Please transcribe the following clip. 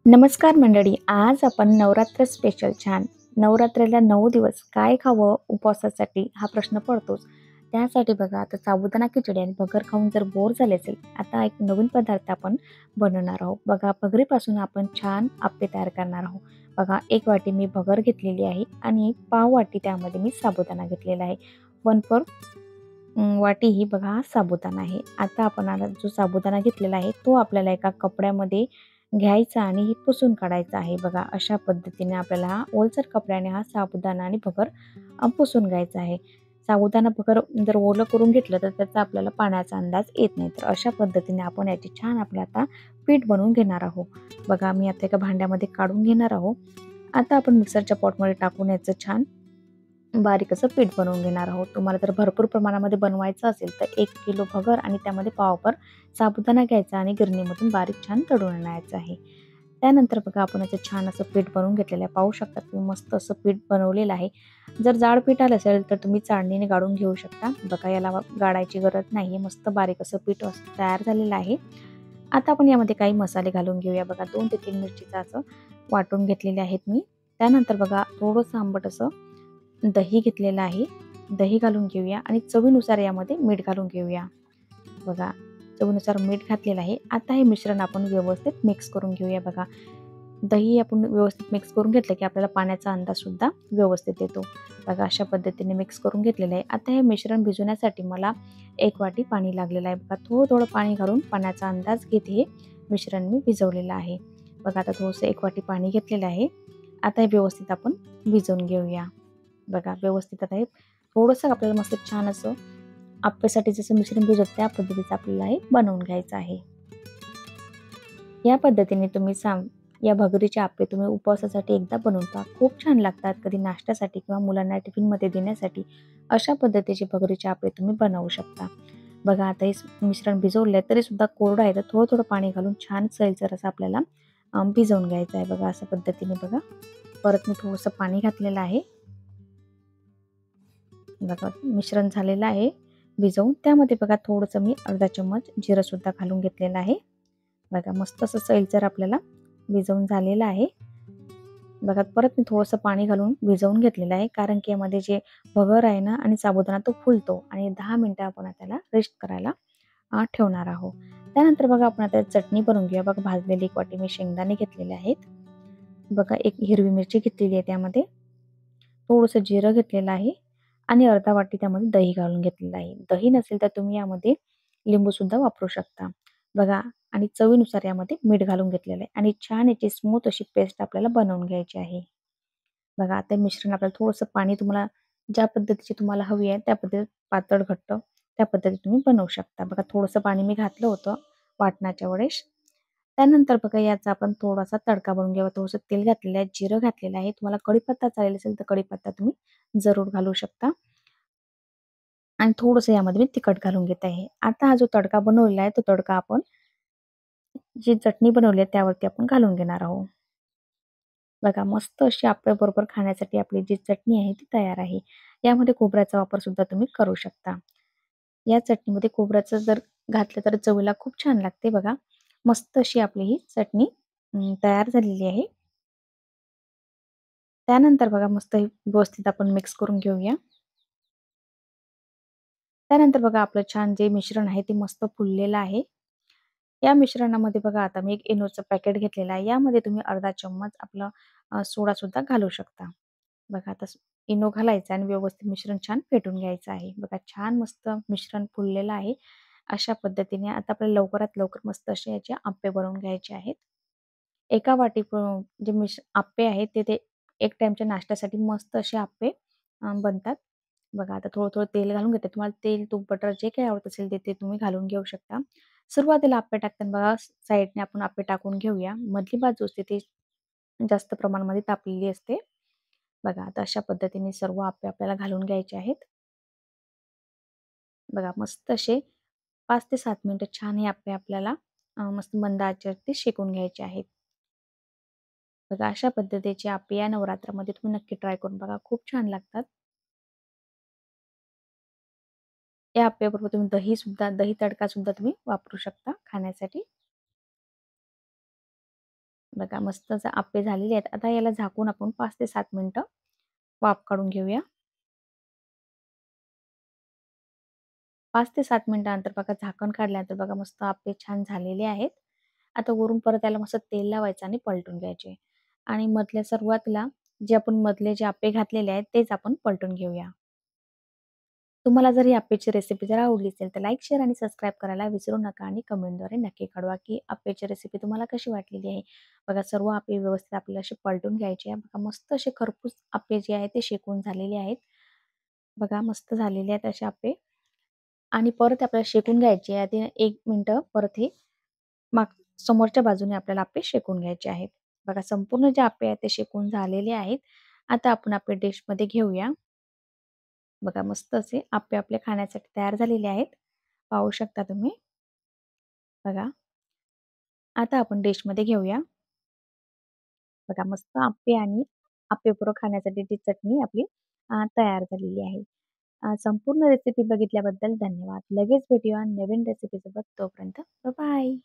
नमस्कार मंडळी, आज आपण नवरात्र स्पेशल छान नवरात्रीला 9 दिवस काय खावं उपवासासाठी हा प्रश्न पडतोच. त्यासाठी बघा आता साबुदाणा खिचडी आणि भगर खाऊन जर बोर झाले असेल, आता एक नवीन पदार्थ आपण बनवणार आहोत. बघा भगरीपासून आपण छान आप्पे तयार करणार आहोत. बघा 1 वाटी मी भगर घेतलेली आहे आणि पाव वाटी त्यामध्ये मी साबुदाणा घेतलेला आहे. 1/4 वाटी ही बघा हा साबुदाणा आहे. आता जो साबुदाणा घेतलेला आहे तो आपल्याला एका कपड्यामध्ये घ्यायचा आणि ही पुसून काढायचा आहे. बघा अशा पद्धतीने आपल्याला हा ओलसर कपड्याने हा साबुदाणा आणि भगर पुसून घ्यायचा आहे. साबुदाणा भगर जर ओलं करून घेतलं तर त्याचा आपल्याला पाण्याचा अंदाज येत नाही. तर अशा पद्धतीने आपण याची छान आता पीठ बनवून घेणार आहोत. बघा मी आता एका भांड्यामध्ये काढून घेणार आहोत. आता आपण मिक्सरच्या पॉटमध्ये टाकून याचं छान बारीक असं पीठ बनवून घेणार आहोत. तुम्हाला जर भरपूर प्रमाणामध्ये बनवायचं असेल तर 1 किलो भगर आणि त्यामध्ये पावभर साबुदाणा घ्यायचा आणि गिरणीमधून बारीक छान दळून आणायचं आहे. त्यानंतर बघा आपण याचं छान असं पीठ बनवून घेतलेलं आहे. पाहू शकता तुम्ही मस्त असं पीठ बनवलेलं आहे. जर जाड पीठ आलं असेल तर तुम्ही चाळणीने गाळून घेऊ शकता. बघा याला गाळायची गरज नाही. मस्त बारीक असं पीठ तयार झालेलं आहे. आता आपण यामध्ये काही मसाले घालून घेऊया. बघा 2 ते 3 मिरचीचं असं वाटून घेतलेले आहेत मी. त्यानंतर बघा थोडंसं आंबट असं दही घेतलेलं आहे. दही घालून घेऊया आणि चवीनुसार यामध्ये मीठ घालून घेऊया. बघा चवीनुसार मीठ घातलेलं आहे. आता हे मिश्रण आपण व्यवस्थित मिक्स करून घेऊया. बघा दही आपण व्यवस्थित मिक्स करून घेतलं की आपल्याला पाण्याचा अंदाज सुद्धा व्यवस्थित येतो. बघा अशा पद्धतीने मिक्स करून घेतलेलं आहे. आता हे मिश्रण भिजवण्यासाठी मला 1 वाटी पाणी लागलेलं आहे. बघा थोडं पाणी घालून पाण्याचा अंदाज घेत हे मिश्रण मी भिजवलेलं आहे. बघा आता थोडंसं 1 वाटी पाणी घेतलेलं आहे. आता हे व्यवस्थित आपण भिजवून घेऊया. बघा व्यवस्थित आता हे थोडंसं आपल्याला मस्त छान असं आप्यासाठी जसं मिश्रण भिजवतं त्या पद्धतीचं आपल्याला हे बनवून घ्यायचं आहे. या पद्धतीने तुम्ही या भगरीचे आप्पे तुम्ही उपवासासाठी एकदा बनवून पहा. खूप छान लागतात. कधी नाश्त्यासाठी किंवा मुलांना टिफिनमध्ये देण्यासाठी अशा पद्धतीचे भगरीचे आप्पे तुम्ही बनवू शकता. बघा आता हे मिश्रण भिजवलं आहे तरीसुद्धा कोरडं आहे तर थोडं पाणी घालून छान सैलसर असं आपल्याला भिजवून घ्यायचं आहे. बघा अशा पद्धतीने बघा. परत मी थोडंसं पाणी घातलेलं आहे. बघा मिश्रण झालेलं आहे भिजवून. त्यामध्ये बघा थोडंसं मी अर्धा चम्मच जिरंसुद्धा घालून घेतलेलं आहे. बघा मस्त असं सैलसर आपल्याला भिजवून झालेलं आहे. बघा परत मी थोडंसं पाणी घालून भिजवून घेतलेलं आहे. कारण की यामध्ये जे भगर आहे ना आणि साबुदाणा तो फुलतो आणि 10 मिनिटं आपण त्याला रेस्ट करायला ठेवणार आहोत. त्यानंतर बघा आपण आता चटणी बनवून घेऊया. बघा भाजलेली 1 वाटी मी शेंगदाणे घेतलेले आहेत. बघा 1 हिरवी मिरची घेतलेली आहे त्यामध्ये. थोडंसं जिरं घेतलेलं आहे आणि अर्धा वाटी त्यामध्ये दही घालून घेतलेलं आहे. दही नसेल तर तुम्ही यामध्ये लिंबूसुद्धा वापरू शकता. बघा आणि चवीनुसार यामध्ये मीठ घालून घेतलेलं आहे आणि छान याची स्मूथ अशी पेस्ट आपल्याला बनवून घ्यायची आहे. बघा आता मिश्रण आपल्याला थोडंसं पाणी तुम्हाला ज्या पद्धतीची तुम्हाला हवी आहे त्या पद्धतीत पातळ घट्ट त्या पद्धतीत तुम्ही बनवू शकता. बघा थोडंसं पाणी मी घातलं होतं वाटणाच्या वेळेस. त्यानंतर बघा याचा आपण थोडासा तडका बनवून घ्यावा. थोडंसं तेल घातलेलं आहे, जिरं घातलेलं आहे. तुम्हाला कढीपत्ता चालेल असेल तर कढीपत्ता तुम्ही जरूर घालू शकता. आणि थोडंसं यामध्ये मी तिखट घालून घेत आहे. आता हा जो तडका बनवलेला आहे, तो तडका आपण जी चटणी बनवली आहे त्यावरती आपण घालून घेणार आहोत. बघा मस्त अशी आप्याबरोबर खाण्यासाठी आपली जी चटणी आहे ती तयार आहे. यामध्ये खोबऱ्याचा वापर सुद्धा तुम्ही करू शकता. या चटणीमध्ये खोबऱ्याचं जर घातलं तर चवीला खूप छान लागते बघा. मस्त अशी आपली ही चटणी तयार झालेली आहे. त्यानंतर बघा मस्त हे व्यवस्थित आपण मिक्स करून घेऊया. त्यानंतर बघा आपलं छान जे मिश्रण आहे ते मस्त फुललेलं आहे. या मिश्रणामध्ये बघा आता मी एक इनोचं पॅकेट घेतलेलं आहे. यामध्ये तुम्ही अर्धा चम्मच आपलं सोडासुद्धा घालू शकता. बघा आता इनो घालायचा आणि व्यवस्थित मिश्रण छान फेटून घ्यायचं आहे. बघा छान मस्त मिश्रण फुललेलं आहे. अशा पद्धतीने आता आपल्याला लवकरात लवकर मस्त असे याचे आप्पे बनवून घ्यायचे आहेत. एका वाटी जे आप्पे आहेत ते 1 टाईमच्या नाश्त्यासाठी मस्त असे आप्पे बनतात. बघा आता थोडं तेल घालून घेते. तुम्हाला तेल, तूप, बटर जे काही आवडत असेल ते तुम्ही घालून घेऊ शकता. सुरुवातीला आप्पे टाकताना बघा साईडने आपण आप्पे टाकून घेऊया. मधली बाजू असते ती जास्त प्रमाणामध्ये तापलेली असते. बघा आता अशा पद्धतीने सर्व आप्पे आपल्याला घालून घ्यायचे आहेत. बघा मस्त असे 5 ते 7 मिनिटं छान हे आप्पे आपल्याला मस्त मंद आचेवरती शेकून घ्यायचे आहेत. बघा अशा पद्धतीचे आप्पे या नवरात्रामध्ये तुम्ही नक्की ट्राय करून बघा. खूप छान लागतात. या आप्याबरोबर तुम्ही दही तडका सुद्धा तुम्ही वापरू शकता खाण्यासाठी. बघा मस्त असं आप्पे झालेले आहेत. आता याला झाकून आपण 5 ते 7 मिनिटं वाफ काढून घेऊया. 5 ते 7 मिनिटानंतर बघा झाकण काढल्यानंतर बघा मस्त आप्पे छान झालेले आहेत. आता वरून परत त्याला मस्त तेल लावायचं आणि पलटून घ्यायचे आणि मधल्या सुरुवातीला जे आपण मधले जे आप्पे घातलेले आहेत तेच आपण पलटून घेऊया. तुम्हाला जर ही आप्पेची रेसिपी जर आवडली असेल तर लाईक, शेअर आणि सबस्क्राईब करायला विसरू नका आणि कमेंटद्वारे नक्की कळवा, की आप्पेची रेसिपी तुम्हाला कशी वाटलेली आहे. बघा सर्व आप्पे व्यवस्थित आपल्याला असे पलटून घ्यायचे आहे. बघा मस्त असे खरपूस आप्पे जे आहेत ते शेकून झालेले आहेत. बघा मस्त झालेले आहेत असे आप्पे आणि परत आपल्याला शेकून घ्यायचे आहे. ते 1 मिनिटं परत हे माग समोरच्या बाजूने आपल्याला आप्पे शेकून घ्यायचे आहेत. बघा संपूर्ण जे आप्पे आहेत ते शेकून झालेले आहेत. आता आपण आप्पे डिशमध्ये घेऊया. बघा मस्त असे आप्पे आपले खाण्यासाठी तयार झालेले आहेत. पाहू शकता तुम्ही. बघा. आता आपण डिशमध्ये घेऊया. बघा मस्त आप्पे आणि आप्पेबरोबर खाण्यासाठी ती चटणी आपली तयार झालेली आहे. संपूर्ण रेसिपी बघितल्याबद्दल धन्यवाद. लगेच भेटूया नवीन रेसिपीसोबत. तोपर्यंत बाय.